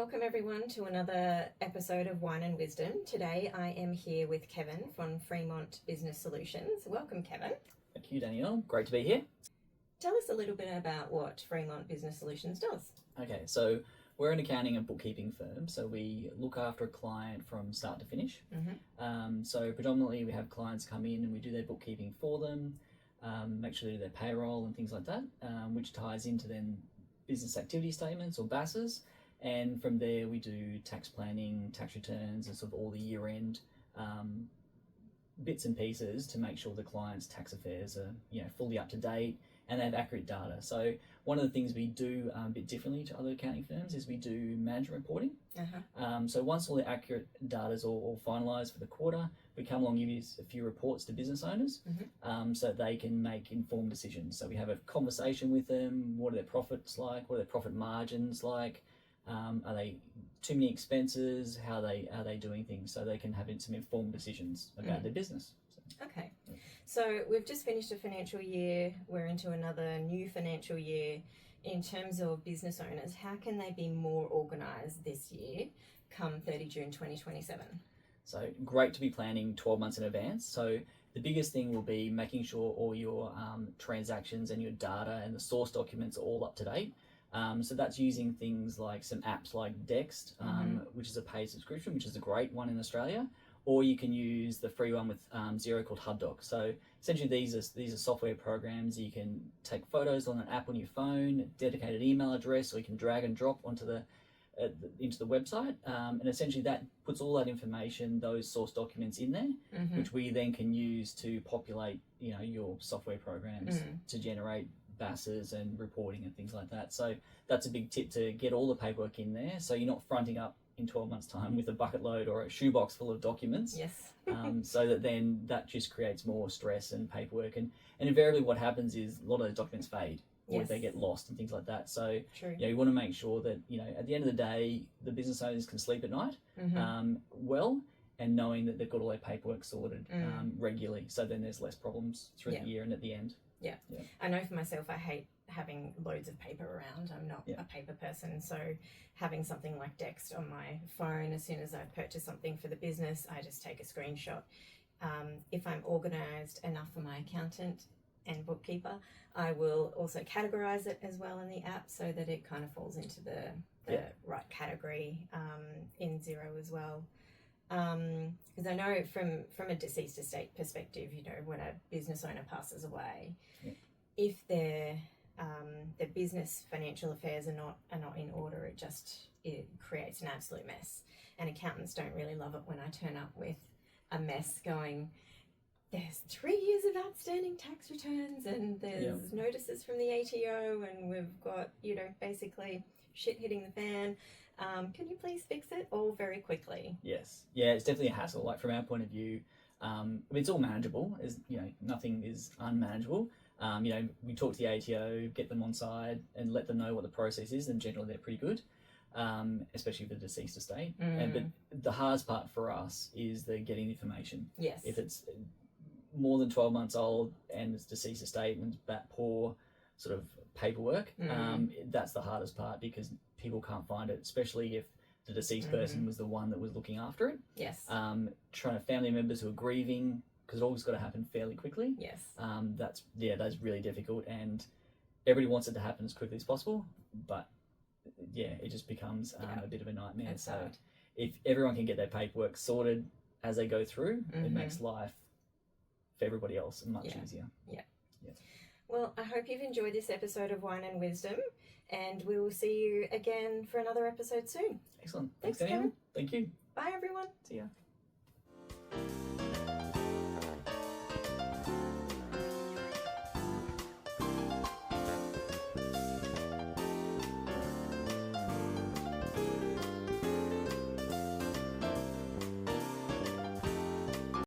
welcome everyone to another episode of Wine and Wisdom. Today I am here with Kevin from Freemont Business Solutions. Welcome, Kevin. Thank you, Danielle. Great to be here. Tell us a little bit about what Freemont Business Solutions does. Okay, so we're an accounting and bookkeeping firm, so we look after a client from start to finish. So predominantly we have clients come in and we do their bookkeeping for them, make sure they do their payroll and things like that, which ties into then business activity statements or BASs. And from there we do tax planning, tax returns, and sort of all the year-end bits and pieces to make sure the client's tax affairs are fully up to date and they have accurate data. So one of the things we do a bit differently to other accounting firms is we do management reporting. So once all the accurate data is all finalised for the quarter, we come along and give you a few reports to business owners so they can make informed decisions. So we have a conversation with them. What are their profits like? What are their profit margins like? Are they too many expenses? How are they doing things so they can have some informed decisions about their business? Okay, so we've just finished a financial year. We're into another new financial year. In terms of business owners, how can they be more organised this year come 30 June 2027? So great to be planning 12 months in advance. So the biggest thing will be making sure all your transactions and your data and the source documents are all up to date. So that's using things like some apps like Dext, which is a paid subscription, which is a great one in Australia, or you can use the free one with Xero called HubDoc. So essentially these are software programs. You can take photos on an app on your phone, dedicated email address, or you can drag and drop onto into the website, and essentially that puts all that information, those source documents in there, which we then can use to populate your software programs to generate BASs and reporting and things like that. So that's a big tip, to get all the paperwork in there so you're not fronting up in 12 months time with a bucket load or a shoebox full of documents. Yes. So that just creates more stress and paperwork, and invariably what happens is a lot of those documents fade or they get lost and things like that. So you want to make sure that at the end of the day the business owners can sleep at night well, and knowing that they've got all their paperwork sorted regularly, so then there's less problems through the year and at the end. Yeah. I know for myself, I hate having loads of paper around. I'm not a paper person, so having something like Dext on my phone, as soon as I purchase something for the business, I just take a screenshot. If I'm organised enough for my accountant and bookkeeper, I will also categorise it as well in the app so that it kind of falls into the right category in Xero as well. Because I know from a deceased estate perspective, when a business owner passes away, if their business financial affairs are not in order, it creates an absolute mess. And accountants don't really love it when I turn up with a mess going, there's 3 years of outstanding tax returns and there's notices from the ATO and we've got, basically shit hitting the fan. Can you please fix it all very quickly? Yes. Yeah, it's definitely a hassle. Like from our point of view, it's all manageable. Nothing is unmanageable. We talk to the ATO, get them on side and let them know what the process is, and generally they're pretty good, especially for the deceased estate. But the hardest part for us is the getting the information. Yes. If it's more than 12 months old and it's deceased estate and it's that poor sort of paperwork, that's the hardest part, because people can't find it, especially if the deceased person was the one that was looking after it. Yes. Trying to family members who are grieving, because it always got to happen fairly quickly. Yes. That's really difficult, and everybody wants it to happen as quickly as possible, but it just becomes a bit of a nightmare. It's so hard. If everyone can get their paperwork sorted as they go through, it makes life for everybody else much easier. Yeah. Well, I hope you've enjoyed this episode of Wine and Wisdom, and we will see you again for another episode soon. Excellent. Thanks, Danielle. Kevin. Thank you. Bye, everyone. See ya.